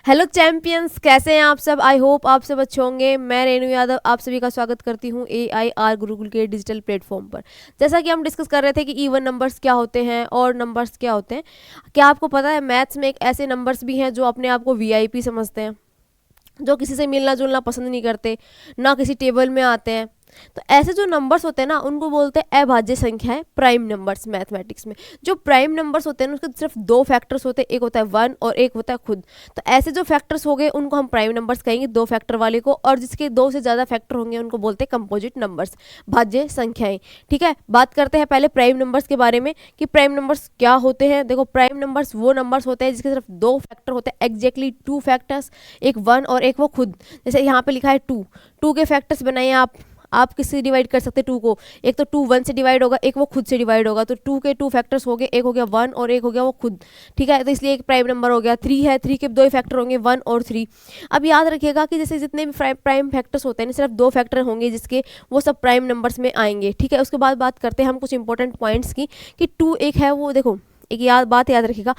Hello champions, कैसे हैं आप सब। आई होप आप सब अच्छे होंगे। मैं रेणु यादव आप सभी का स्वागत करती हूँ AIR गुरुकुल के डिजिटल प्लेटफॉर्म पर। जैसा कि हम डिस्कस कर रहे थे कि इवन नंबर्स क्या होते हैं और नंबर्स क्या होते हैं। क्या आपको पता है मैथ्स में एक ऐसे नंबर्स भी हैं जो अपने आप को VIP समझते हैं, जो किसी से मिलना जुलना पसंद नहीं करते, ना किसी टेबल में आते हैं। तो ऐसे जो नंबर्स होते हैं ना उनको बोलते हैं अभाज्य संख्याएं, प्राइम नंबर्स मैथमेटिक्स में। जो प्राइम नंबर्स होते हैं ना, उसके सिर्फ दो फैक्टर्स होते हैं, एक होता है 1 और एक होता है खुद। तो ऐसे जो फैक्टर्स हो गए उनको हम प्राइम नंबर्स कहेंगे, दो फैक्टर वाले को, और जिसके दो से ज़्यादा फैक्टर होंगे उनको बोलते हैं कंपोजिट नंबर्स, भाज्य संख्याएं। ठीक है, बात करते हैं पहले प्राइम नंबर्स के बारे में कि प्राइम नंबर्स क्या होते हैं। देखो, प्राइम नंबर्स वो नंबर्स होते हैं जिसके सिर्फ दो फैक्टर होते हैं, एग्जैक्टली टू फैक्टर्स, एक 1 और एक वो खुद। जैसे यहाँ पे लिखा है 2, 2 के फैक्टर्स बनाइए आप किससे डिवाइड कर सकते हैं 2 को। एक तो 2 1 से डिवाइड होगा, एक वो खुद से डिवाइड होगा। तो 2 के 2 फैक्टर्स हो गए, एक हो गया 1 और एक हो गया वो खुद। ठीक है, तो इसलिए एक प्राइम नंबर हो गया। 3 है, 3 के दो ही फैक्टर होंगे, 1 और 3। अब याद रखिएगा कि जैसे जितने भी प्राइम फैक्टर्स होते हैं सिर्फ दो फैक्टर होंगे जिसके, वो सब प्राइम नंबर्स में आएंगे। ठीक है, उसके बाद बात करते हैं हम कुछ इंपॉर्टेंट पॉइंट्स की कि 2 एक है वो, देखो एक बात याद रखिएगा,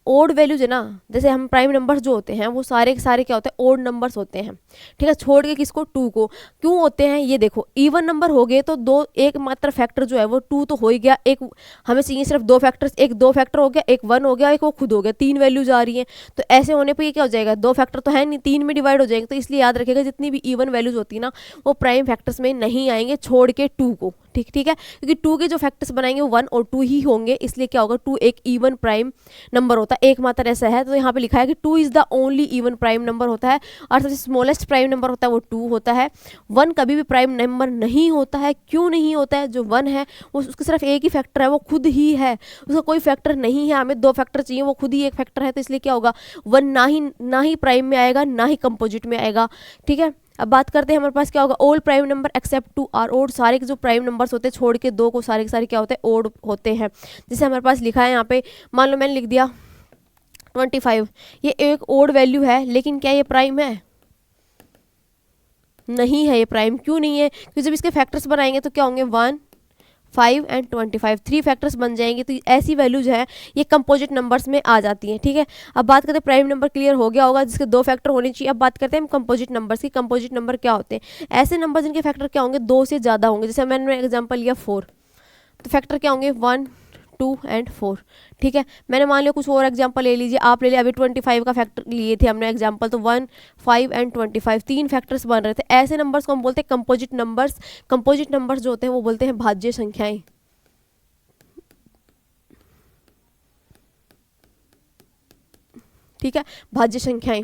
ओड वैल्यूज है ना। जैसे हम प्राइम नंबर्स जो होते हैं वो सारे के सारे क्या होते हैं, ओड नंबर्स होते हैं। ठीक है, छोड़ के किसको, 2 को। क्यों होते हैं ये देखो, इवन नंबर हो गए तो दो, एक मात्र फैक्टर जो है वो 2 तो हो ही गया, एक हमें चाहिए सिर्फ दो फैक्टर्स, एक दो फैक्टर हो गया, एक 1 हो गया, एक वो खुद हो गया, 3 वैल्यूज आ रही हैं। तो ऐसे होने पर ये क्या हो जाएगा, दो फैक्टर तो है नहीं, 3 में डिवाइड हो जाएंगे। तो इसलिए याद रखिएगा जितनी भी इवन वैल्यूज होती है ना वो प्राइम फैक्टर्स में नहीं आएंगे, छोड़ के 2 को। ठीक है, क्योंकि 2 के जो फैक्टर्स बनाएंगे वो 1 और 2 ही होंगे, इसलिए क्या होगा, 2 एक इवन प्राइम नंबर होता है, एकमात्र ऐसा है। तो यहाँ पे लिखा है कि 2 is the only even prime number होता है, और सबसे स्मॉलेस्ट प्राइम नंबर होता है वो 2 होता है। 1 कभी भी प्राइम नंबर नहीं होता है। क्यों नहीं होता है, जो 1 है वो उसका सिर्फ एक ही फैक्टर है, वो खुद ही है, उसका कोई फैक्टर नहीं है। हमें दो फैक्टर चाहिए, वो खुद ही एक फैक्टर है। तो इसलिए क्या होगा, 1 ना ही प्राइम में आएगा, ना ही कंपोजिट में आएगा। ठीक है, अब बात करते हैं हमारे पास क्या होगा, all prime number except 2 are odd. सारे के जो प्राइम नंबर्स होते हैं छोड़ के दो को, सारे के सारे क्या होते हैं, ओड होते हैं। जैसे हमारे पास लिखा है यहाँ पे, मान लो मैंने लिख दिया 25, ये एक ओड वैल्यू है, लेकिन क्या ये प्राइम है, नहीं है ये प्राइम। क्यों नहीं है, क्योंकि जब इसके फैक्टर्स बनाएंगे तो क्या होंगे, 1 5 एंड 25, 3 फैक्टर्स बन जाएंगे। तो ऐसी वैल्यूज है ये कंपोजिट नंबर्स में आ जाती हैं। ठीक है, अब बात करते हैं प्राइम नंबर, क्लियर हो गया होगा जिसके दो फैक्टर होने चाहिए। अब बात करते हैं हम कंपोजिट नंबर्स की। कंपोजिट नंबर क्या होते हैं, ऐसे नंबर जिनके फैक्टर क्या होंगे, दो से ज़्यादा होंगे। जैसे मैंने एग्जाम्पल लिया 4, तो फैक्टर क्या होंगे, 1 2 एंड 4। ठीक है, मैंने मान लिया कुछ और एग्जांपल ले लीजिए, आप ले लिया अभी 25 का फैक्टर लिए थे हमने एग्जांपल, तो 1 5 एंड 25, तीन फैक्टर्स बन रहे थे। ऐसे नंबर्स को हम बोलते हैं कंपोजिट नंबर्स। कंपोजिट नंबर्स जो होते हैं वो बोलते हैं भाज्य संख्याएं। ठीक है, भाज्य संख्याएं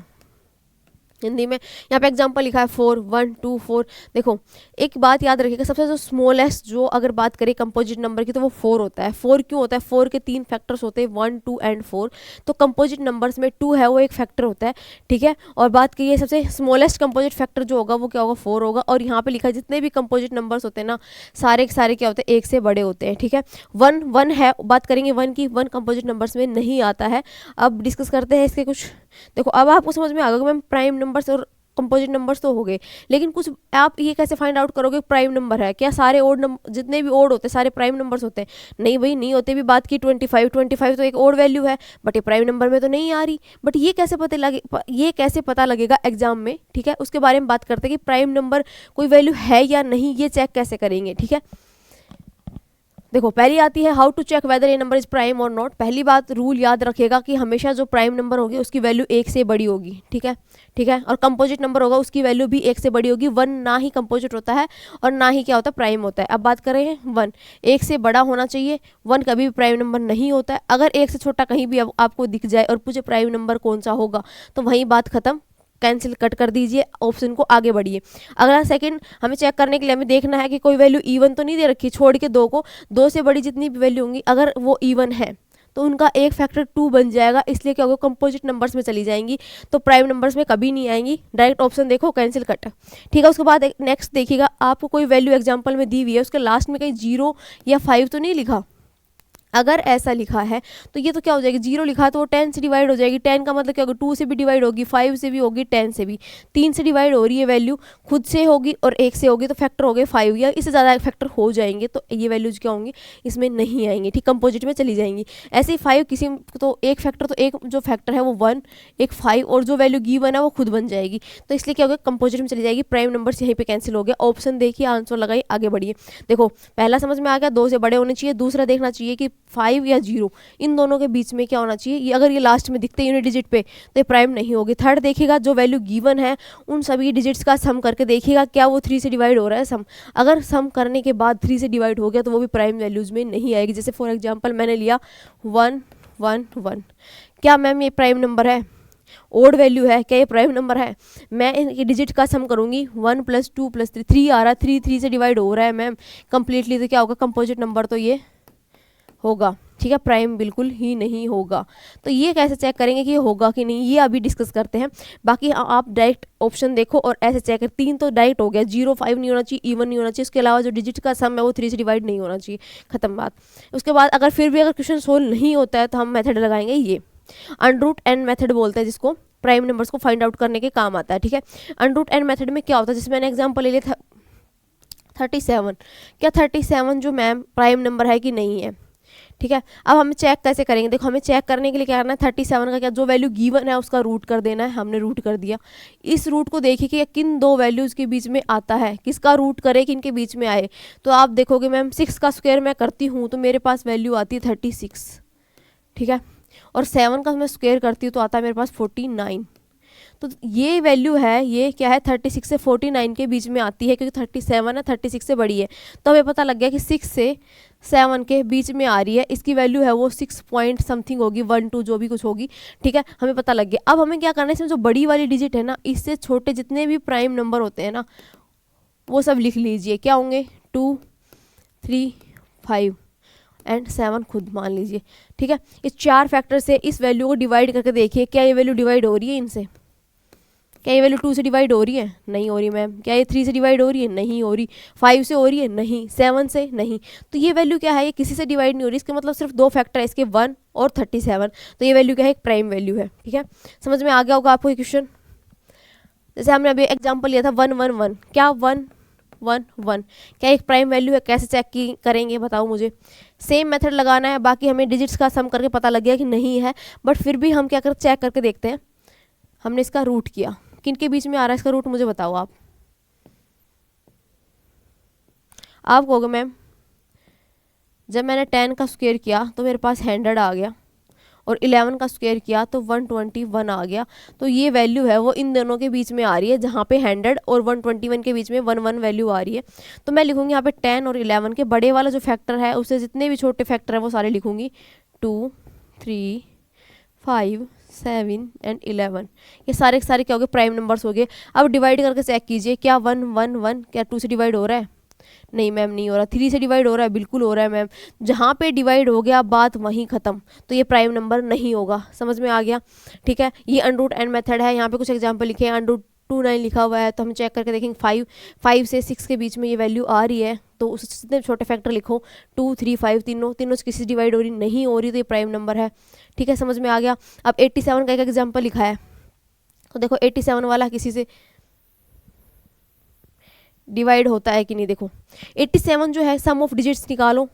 हिंदी में। यहाँ पे एग्जांपल लिखा है 4 1 2 4। देखो, एक बात याद रखिएगा, सबसे जो स्मॉलेस्ट जो अगर बात करें कंपोजिट नंबर की तो वो 4 होता है। 4 क्यों होता है, 4 के तीन फैक्टर्स होते हैं, 1 2 एंड 4। तो कंपोजिट नंबर्स में 2 है वो एक फैक्टर होता है। ठीक है, और बात करिए सबसे स्मॉलेस्ट कंपोजिट फैक्टर जो होगा वो क्या होगा, 4 होगा। और यहाँ पे लिखा है जितने भी कंपोजिट नंबर्स होते हैं ना सारे के सारे क्या होते हैं, एक से बड़े होते हैं। ठीक है, 1 है, बात करेंगे 1 की, 1 कंपोजिट नंबर्स में नहीं आता है। अब डिस्कस करते हैं इसके कुछ। देखो, अब आपको समझ में आ गया कि मैम प्राइम नंबर्स और कंपोजिट नंबर्स तो हो गए, लेकिन कुछ आप ये कैसे फाइंड आउट करोगे प्राइम नंबर है क्या, सारे ओड नंबर जितने भी ओड होते हैं सारे प्राइम नंबर्स होते हैं, नहीं भाई नहीं होते। भी बात की 25 तो एक ओड वैल्यू है, बट ये प्राइम नंबर में तो नहीं आ रही। बट ये कैसे पता लगेगा एग्जाम में। ठीक है, उसके बारे में बात करते हैं कि प्राइम नंबर कोई वैल्यू है या नहीं, ये चेक कैसे करेंगे। ठीक है, देखो पहली आती है how to check whether a number is prime और नॉट। पहली बात रूल याद रखिएगा कि हमेशा जो प्राइम नंबर होगी उसकी वैल्यू एक से बड़ी होगी। ठीक है, और कंपोजिट नंबर होगा उसकी वैल्यू भी एक से बड़ी होगी। 1 ना ही कंपोजिट होता है और ना ही क्या होता है, प्राइम होता है। अब बात करें 1, एक से बड़ा होना चाहिए। 1 कभी भी प्राइम नंबर नहीं होता है। अगर एक से छोटा कहीं भी आपको दिख जाए और पूछे प्राइम नंबर कौन सा होगा, तो वहीं बात खत्म, कैंसिल, कट कर दीजिए ऑप्शन को, आगे बढ़िए। अगला सेकंड हमें चेक करने के लिए हमें देखना है कि कोई वैल्यू इवन तो नहीं दे रखी, छोड़ के 2 को, 2 से बड़ी जितनी भी वैल्यू होंगी अगर वो इवन है तो उनका एक फैक्टर 2 बन जाएगा। इसलिए क्या होगा, कंपोजिट नंबर्स में चली जाएंगी, तो प्राइम नंबर्स में कभी नहीं आएंगी। डायरेक्ट ऑप्शन देखो, कैंसिल, कट। ठीक है, उसके बाद नेक्स्ट देखिएगा, आपको कोई वैल्यू एग्जाम्पल में दी हुई है, उसके लास्ट में कहीं 0 या 5 तो नहीं लिखा। अगर ऐसा लिखा है तो ये तो क्या हो जाएगी, 0 लिखा है तो वो 10 से डिवाइड हो जाएगी। 10 का मतलब क्या होगा, 2 से भी डिवाइड होगी, 5 से भी होगी, 10 से भी। 3 से डिवाइड हो रही है वैल्यू, खुद से होगी और 1 से होगी, तो फैक्टर हो गए 5 या इससे ज़्यादा फैक्टर हो जाएंगे तो ये वैल्यूज क्या होंगी, इसमें नहीं आएंगी, ठीक, कंपोजिट में चली जाएंगी। ऐसे ही 5 किसी तो एक फैक्टर, तो एक जो फैक्टर है वो 1, एक 5 और जो वैल्यू गिवन है वो खुद बन जाएगी, तो इसलिए क्या होगा, कंपोजिट में चली जाएगी। प्राइम नंबर्स यहीं पे कैंसिल हो गया। ऑप्शन देखिए, आंसर लगाइए, आगे बढ़िए। देखो पहला समझ में आ गया, 2 से बड़े होने चाहिए। दूसरा देखना चाहिए कि 5 या 0 इन दोनों के बीच में क्या होना चाहिए, ये अगर ये लास्ट में दिखते यूनिट डिजिट पे तो ये प्राइम नहीं होगी। थर्ड देखिएगा, जो वैल्यू गिवन है उन सभी डिजिट्स का सम करके देखिएगा क्या वो 3 से डिवाइड हो रहा है सम। अगर सम करने के बाद 3 से डिवाइड हो गया तो वो भी प्राइम वैल्यूज में नहीं आएगी। जैसे फॉर एग्जांपल मैंने लिया 1 1 1, क्या मैम ये प्राइम नंबर है, ओड वैल्यू है, क्या ये प्राइम नंबर है? मैं इनके डिजिट का सम करूंगी, 1 + 2 + 3, 3 आ रहा है, 3 3 से डिवाइड हो रहा है मैम कंप्लीटली, तो क्या होगा, कंपोजिट नंबर तो ये होगा, ठीक है, प्राइम बिल्कुल ही नहीं होगा। तो ये कैसे चेक करेंगे कि ये होगा कि नहीं, ये अभी डिस्कस करते हैं। बाकी आप डायरेक्ट ऑप्शन देखो और ऐसे चेक कर। 3 तो डायरेक्ट हो गया, 0 5 नहीं होना चाहिए, इवन नहीं होना चाहिए, उसके अलावा जो डिजिट का सम है वो 3 से डिवाइड नहीं होना चाहिए, खत्म बात। उसके बाद अगर फिर भी अगर क्वेश्चन सोल्व नहीं होता है तो हम मेथड लगाएंगे, ये अनरूट एन मेथड बोलते हैं, जिसको प्राइम नंबर्स को फाइंड आउट करने के काम आता है, ठीक है। अनरूट एन मेथड में क्या होता है, जैसे मैंने एग्जाम्पल ले लिया 37, क्या 37 जो मैम प्राइम नंबर है कि नहीं है, ठीक है। अब हमें चेक कैसे करेंगे, देखो हमें चेक करने के लिए क्या करना है, 37 का क्या जो वैल्यू गिवन है उसका रूट कर देना है, हमने रूट कर दिया। इस रूट को देखिए कि किन दो वैल्यूज़ के बीच में आता है, किसका रूट करे किन के बीच में आए। तो आप देखोगे मैम 6 का स्क्वायर मैं करती हूँ तो मेरे पास वैल्यू आती है 36, ठीक है, और 7 का मैं स्क्वायर करती हूँ तो आता है मेरे पास 49। तो ये वैल्यू है, ये क्या है, 36 से 49 के बीच में आती है, क्योंकि 37 है 36 से बड़ी है। तो हमें पता लग गया कि 6 से 7 के बीच में आ रही है, इसकी वैल्यू है वो 6 पॉइंट समथिंग होगी, 1 2 जो भी कुछ होगी, ठीक है, हमें पता लग गया। अब हमें क्या करना है, इसमें जो बड़ी वाली डिजिट है ना, इससे छोटे जितने भी प्राइम नंबर होते हैं ना वो सब लिख लीजिए। क्या होंगे, 2 3 5 एंड 7 खुद मान लीजिए, ठीक है। इस 4 फैक्टर से इस वैल्यू को डिवाइड करके देखिए क्या ये वैल्यू डिवाइड हो रही है इनसे। क्या ये वैल्यू 2 से डिवाइड हो रही है, नहीं हो रही मैम। क्या ये 3 से डिवाइड हो रही है, नहीं हो रही। 5 से हो रही है, नहीं। 7 से नहीं। तो ये वैल्यू क्या है, ये किसी से डिवाइड नहीं हो रही। इसका मतलब सिर्फ 2 फैक्टर है इसके, 1 और 37। तो ये वैल्यू क्या है, एक प्राइम वैल्यू है, ठीक है। समझ में आ गया होगा आपको ये क्वेश्चन। जैसे हमने अभी एग्जाम्पल लिया था 1 1 1, क्या 1 1 1 क्या एक प्राइम वैल्यू है, कैसे चेक की करेंगे बताओ मुझे। सेम मेथड लगाना है, बाकी हमें डिजिट्स का सम करके पता लग गया कि नहीं है, बट फिर भी हम क्या कर चेक करके देखते हैं। हमने इसका रूट किया, किन के बीच में आ रहा है इसका रूट, मुझे बताओ आप कहोगे मैम जब मैंने 10 का स्क्वायर किया तो मेरे पास 100 आ गया, और 11 का स्क्वायर किया तो 121 आ गया। तो ये वैल्यू है वो इन दोनों के बीच में आ रही है, जहाँ पे 100 और 121 के बीच में 1 1 वैल्यू आ रही है। तो मैं लिखूंगी यहाँ पे 10 और 11 के बड़े वाला जो फैक्टर है उससे जितने भी छोटे फैक्टर है वो सारे लिखूंगी, 2 3 5 7 एंड 11। ये सारे के सारे क्या हो गए, प्राइम नंबर्स हो गए। अब डिवाइड करके चेक कीजिए, क्या 1 1 1 क्या 2 से डिवाइड हो रहा है, नहीं मैम नहीं हो रहा। 3 से डिवाइड हो रहा है, बिल्कुल हो रहा है मैम। जहाँ पे डिवाइड हो गया बात वहीं ख़त्म, तो ये प्राइम नंबर नहीं होगा। समझ में आ गया, ठीक है। ये अनरूट एंड मेथड है, यहाँ पे कुछ एग्जांपल लिखे हैं, अनरूट 29 लिखा हुआ है, तो हम चेक करके देखेंगे 5 से 6 के बीच में ये वैल्यू आ रही है, तो उससे जितने छोटे फैक्टर लिखो, 2 3 5 तीनों से किसी से डिवाइड हो रही नहीं हो रही, तो ये प्राइम नंबर है, ठीक है। समझ में आ गया। अब 87 का एक एग्जाम्पल लिखा है, तो देखो 87 वाला किसी से डिवाइड होता है कि नहीं। देखो 87 जो है, सम ऑफ डिजिट्स निकालो,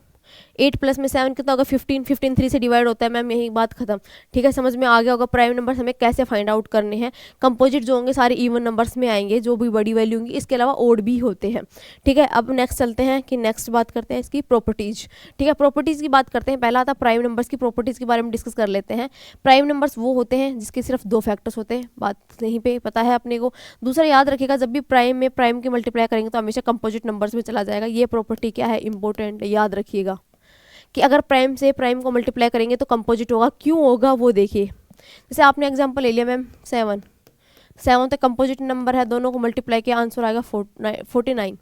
8 प्लस में 7 कितना होगा, 15 15 3 से डिवाइड होता है मैम, यही बात खत्म, ठीक है। समझ में आ गया होगा प्राइम नंबर्स हमें कैसे फाइंड आउट करने हैं। कंपोजिट जो होंगे सारे इवन नंबर्स में आएंगे, जो भी बड़ी वैल्यू होंगी, इसके अलावा ओड भी होते हैं, ठीक है। अब नेक्स्ट चलते हैं कि नेक्स्ट बात करते हैं इसकी प्रॉपर्टीज, ठीक है। प्रॉपर्टीज़ की बात करते हैं। पहला आता प्राइम नंबर्स की प्रॉपर्टीज़ के बारे में डिस्कस कर लेते हैं। प्राइम नंबर्स वो होते हैं जिसके सिर्फ 2 फैक्टर्स होते हैं, बात यहीं पे पता है अपने को। दूसरा याद रखिएगा, जब भी प्राइम में प्राइम के मल्टीप्लाई करेंगे तो हमेशा कंपोजिट नंबर्स में चला जाएगा। ये प्रॉपर्टी क्या है, इंपॉर्टेंट, याद रखिएगा कि अगर प्राइम से प्राइम को मल्टीप्लाई करेंगे तो कंपोजिट होगा। क्यों होगा वो देखिए। जैसे आपने एग्जांपल ले लिया मैम 7 तो कंपोजिट नंबर है, दोनों को मल्टीप्लाई किया आंसर आएगा 49।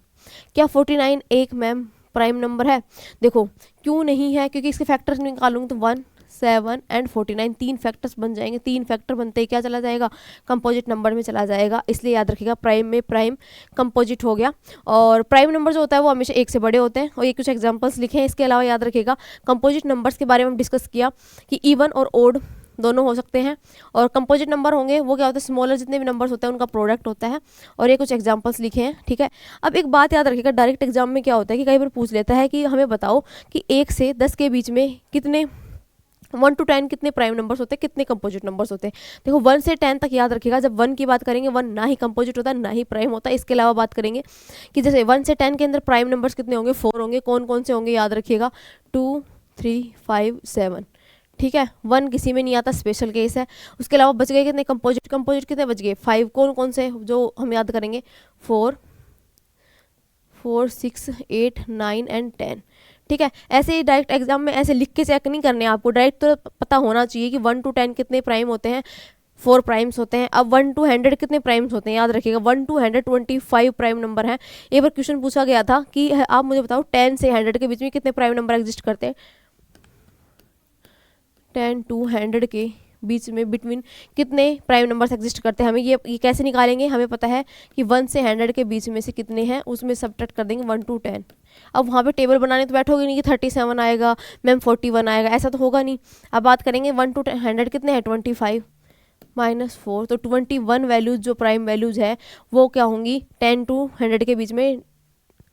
क्या 49 एक मैम प्राइम नंबर है? देखो क्यों नहीं है, क्योंकि इसके फैक्टर्स निकालूंगी तो 1 7 एंड 49, 3 फैक्टर्स बन जाएंगे। 3 फैक्टर बनते ही क्या चला जाएगा, कंपोजिट नंबर में चला जाएगा। इसलिए याद रखिएगा प्राइम में प्राइम कंपोजिट हो गया। और प्राइम नंबर जो होता है वो हमेशा 1 से बड़े होते हैं। और ये कुछ एग्जांपल्स लिखे हैं। इसके अलावा याद रखिएगा कंपोजिट नंबर्स के बारे में हम डिस्कस किया कि इवन और ओड दोनों हो सकते हैं। और कंपोजिट नंबर होंगे वो क्या होता है, स्मॉलर जितने भी नंबर्स होते हैं उनका प्रोडक्ट होता है। और ये कुछ एग्जांपल्स लिखे हैं, ठीक है। अब एक बात याद रखिएगा, डायरेक्ट एग्जाम में क्या होता है कि कई बार पूछ लेता है कि हमें बताओ कि 1 से 10 के बीच में कितने 1 to 10 कितने प्राइम नंबर्स होते हैं, कितने कंपोजिट नंबर्स होते हैं। देखो 1 से 10 तक याद रखिएगा, जब 1 की बात करेंगे 1 ना ही कंपोजिट होता है ना ही प्राइम होता है। इसके अलावा बात करेंगे कि जैसे 1 से 10 के अंदर प्राइम नंबर्स कितने होंगे, 4 होंगे। कौन कौन से होंगे याद रखिएगा, 2, 3, 5, 7, ठीक है। 1 किसी में नहीं आता, स्पेशल केस है। उसके अलावा बच गए कितने कंपोजिट, कंपोजिट कितने बच गए 5। कौन कौन से जो हम याद करेंगे, 4, 6, 8, 9 एंड 10, ठीक है। ऐसे ही डायरेक्ट एग्जाम में ऐसे लिख के चेक नहीं करने आपको, डायरेक्ट तो पता होना चाहिए कि 1 to 10 कितने प्राइम होते हैं, 4 प्राइम्स होते हैं। अब 1 to 100 कितने प्राइम्स होते हैं, याद रखिएगा 1 to 125 प्राइम नंबर है। एक बार क्वेश्चन पूछा गया था कि आप मुझे बताओ 10 से 100 के बीच में कितने प्राइम नंबर एग्जिस्ट करते हैं। 10 to 100 के बीच में बिटवीन कितने प्राइम नंबर्स एग्जिस्ट करते हैं। हमें ये कैसे निकालेंगे, हमें पता है कि 1 से 100 के बीच में से कितने हैं, उसमें सब्ट्रैक्ट कर देंगे 1 to 10। अब वहाँ पे टेबल बनाने तो बैठोगे नहीं कि 37 आएगा मैम 41 आएगा, ऐसा तो होगा नहीं। अब बात करेंगे 1 to 100 कितने हैं, 25 -4, तो 21 वैल्यूज जो प्राइम वैल्यूज है वो क्या होंगी, 10 to 100 के बीच में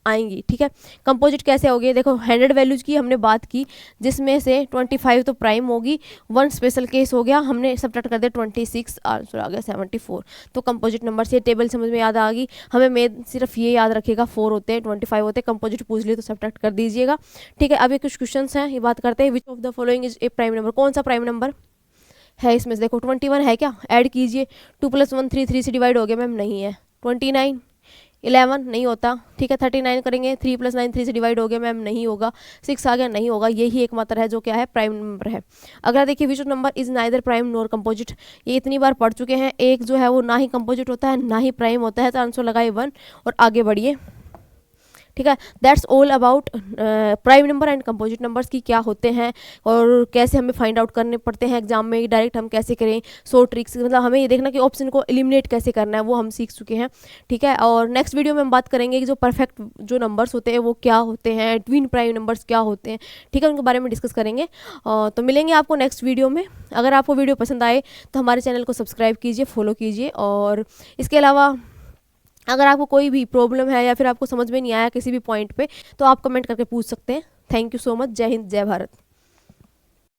आएंगी, ठीक है। कंपोजिट कैसे होगी, देखो 100 वैल्यूज की हमने बात की जिसमें से 25 तो प्राइम होगी, 1 स्पेशल केस हो गया, हमने सब्ट्रैक्ट कर दिया 26, आंसर आ गया 74। तो कंपोजिट नंबर से टेबल समझ में याद आ गई हमें। में सिर्फ ये याद रखिएगा 4 होते हैं, 25 होते हैं, कंपोजिट पूछ लिए तो सब्ट्रैक्ट कर दीजिएगा, ठीक है। अब ये कुछ क्वेश्चन हैं, ये बात करते हैं। Which of the following is a prime number, कौन सा प्राइम नंबर है इसमें से, देखो 21 है क्या, ऐड कीजिए। 2 + 1 3, 3 से डिवाइड हो गया मैम, नहीं है। 29 11 नहीं होता, ठीक है। 39 करेंगे, 3 + 9 3 से डिवाइड हो गया मैम, नहीं होगा। 6 आ गया, नहीं होगा। यही एकमात्र है जो क्या है, प्राइम नंबर है। अगला देखिए, which number is neither prime nor composite, ये इतनी बार पढ़ चुके हैं। एक जो है वो ना ही कंपोजिट होता है ना ही प्राइम होता है, तो आंसर लगाए 1 और आगे बढ़िए, ठीक है। That's all about prime number and composite numbers की क्या होते हैं और कैसे हमें फाइंड आउट करने पड़ते हैं एग्जाम में, डायरेक्ट हम कैसे करें, सो ट्रिक्स, मतलब हमें ये देखना कि ऑप्शन को एलिमिनेट कैसे करना है वो हम सीख चुके हैं, ठीक है। और नेक्स्ट वीडियो में हम बात करेंगे कि जो परफेक्ट जो नंबर्स होते हैं वो क्या होते हैं, ट्विन प्राइम नंबर्स क्या होते हैं, ठीक है, उनके बारे में डिस्कस करेंगे। तो मिलेंगे आपको नेक्स्ट वीडियो में। अगर आपको वीडियो पसंद आए तो हमारे चैनल को सब्सक्राइब कीजिए, फॉलो कीजिए। और इसके अलावा अगर आपको कोई भी प्रॉब्लम है या फिर आपको समझ में नहीं आया किसी भी पॉइंट पे, तो आप कमेंट करके पूछ सकते हैं। Thank you so much. जय हिंद, जय भारत।